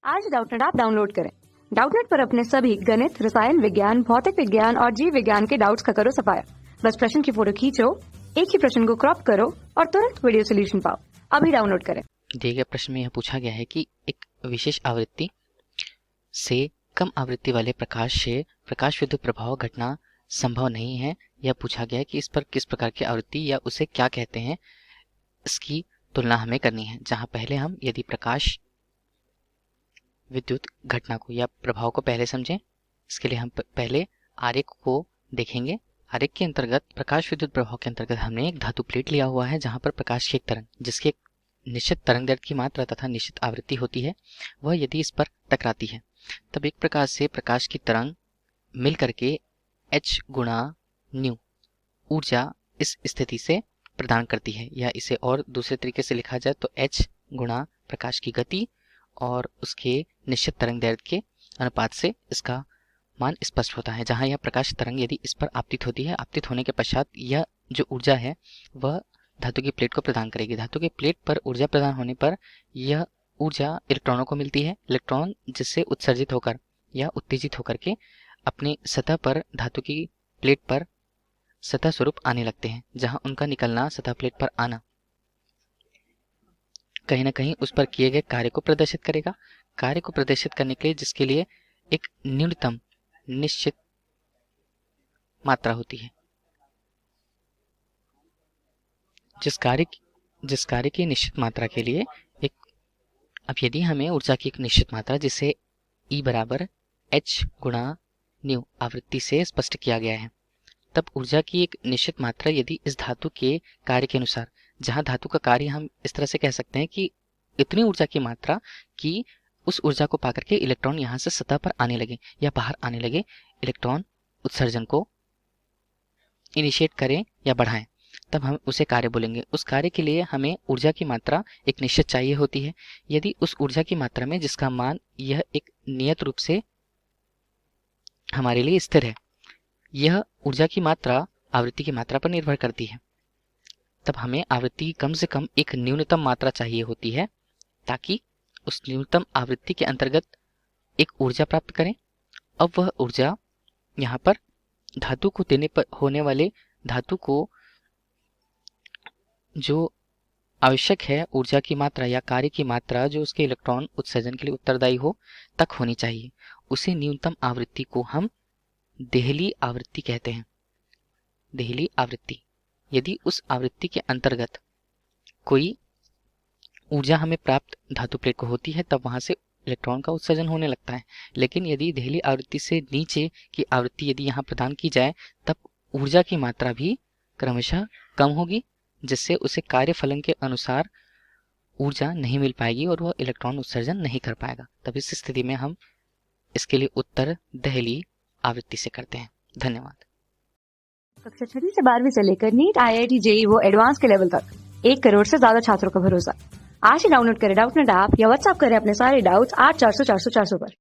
आज Doubtnut app download करें। Doubtnut पर अपने सभी गणित, रसायन विज्ञान, भौतिक विज्ञान और जीव विज्ञान के डाउट्स का करो सफाया। बस प्रश्न की फोटो खींचो, एक ही प्रश्न को क्रॉप करो और तुरंत वीडियो सोल्यूशन पाओ। अभी डाउनलोड करें। दिए गए प्रश्न में यह पूछा गया है कि एक विशेष आवृत्ति से कम आवृत्ति वाले प्रकाश से प्रकाश विद्युत प्रभाव घटना संभव नहीं है। यह पूछा गया है कि इस पर किस प्रकार की आवृत्ति या उसे क्या कहते हैं, इसकी तुलना हमें करनी है। जहां पहले हम यदि प्रकाश विद्युत घटना को या प्रभाव को पहले समझें, इसके लिए हम पहले आरेख को देखेंगे। आरेख के अंतर्गत प्रकाश विद्युत प्रभाव के अंतर्गत हमने एक धातु प्लेट लिया हुआ है जहां पर प्रकाश की एक तरंग, जिसकी एक निश्चित तरंगदैर्घ्य की मात्रा तथा निश्चित आवृत्ति होती है, वह यदि इस पर टकराती है तब एक प्रकार से प्रकाश की तरंग मिल करके h गुणा न्यू ऊर्जा इस स्थिति से प्रदान करती है। या इसे और दूसरे तरीके से लिखा जाए तो h गुणा प्रकाश की गति और उसके निश्चित तरंगदैर्घ्य के अनुपात से इसका मान स्पष्ट होता है। जहां यह प्रकाश तरंग यदि इस पर आपतित होती है, आपतित होने के पश्चात यह जो ऊर्जा है वह धातु की प्लेट को प्रदान करेगी। धातु की प्लेट पर ऊर्जा प्रदान होने पर यह ऊर्जा इलेक्ट्रॉनों को मिलती है। इलेक्ट्रॉन जिससे उत्सर्जित होकर या उत्तेजित होकर के अपनी सतह पर धातु की प्लेट पर सतह स्वरूप आने लगते हैं, जहां उनका निकलना सतह प्लेट पर आना कहीं ना कहीं उस पर किए गए कार्य को प्रदर्शित करेगा। कार्य को प्रदर्शित करने के लिए जिसके लिए एक न्यूनतम निश्चित मात्रा होती है। जिस कार्य की निश्चित मात्रा के लिए अब यदि हमें ऊर्जा की एक निश्चित मात्रा जिसे E बराबर h गुणा न्यू आवृत्ति से स्पष्ट किया गया है, तब ऊर्जा की एक निश्चित मात्रा यदि इस धातु के कार्य के अनुसार, जहां धातु का कार्य हम इस तरह से कह सकते हैं कि इतनी ऊर्जा की मात्रा कि उस ऊर्जा को पाकर के इलेक्ट्रॉन यहां से सतह पर आने लगे या बाहर आने लगे, इलेक्ट्रॉन उत्सर्जन को इनिशिएट करें या बढ़ाएं, तब हम उसे कार्य बोलेंगे। उस कार्य के लिए हमें ऊर्जा की मात्रा एक निश्चित चाहिए होती है। यदि उस ऊर्जा की मात्रा में जिसका मान यह एक नियत रूप से हमारे लिए स्थिर है, यह ऊर्जा की मात्रा आवृत्ति की मात्रा पर निर्भर करती है, तब हमें आवृत्ति की कम से कम एक न्यूनतम मात्रा चाहिए होती है ताकि उस न्यूनतम आवृत्ति के अंतर्गत एक ऊर्जा प्राप्त करें। अब वह ऊर्जा यहाँ पर धातु को देने पर होने वाले धातु को जो आवश्यक है ऊर्जा की मात्रा या कार्य की मात्रा जो उसके इलेक्ट्रॉन उत्सर्जन के लिए उत्तरदायी हो तक होनी चाहिए। उसे न्यूनतम आवृत्ति को हम देहली आवृत्ति कहते हैं। देहली आवृत्ति, यदि उस आवृत्ति के अंतर्गत कोई ऊर्जा हमें प्राप्त धातु प्लेट को होती है तब वहां से इलेक्ट्रॉन का उत्सर्जन होने लगता है। लेकिन यदि देहली आवृत्ति से नीचे की आवृत्ति यदि यहाँ प्रदान की जाए तब ऊर्जा की मात्रा भी क्रमशः कम होगी, जिससे उसे कार्य फलन के अनुसार ऊर्जा नहीं मिल पाएगी और वह इलेक्ट्रॉन उत्सर्जन नहीं कर पाएगा। तब इस स्थिति में हम इसके लिए उत्तर देहली आवृत्ति से करते हैं। धन्यवाद। कक्षा 6 से 12वीं से लेकर नीट, IIT, JEE वो एडवांस के लेवल तक 1 करोड़ से ज्यादा छात्रों का भरोसा। आज ही डाउनलोड करें डाउटनेट ऐप या व्हाट्सएप करें अपने सारे डाउट्स 8400 400 400 पर।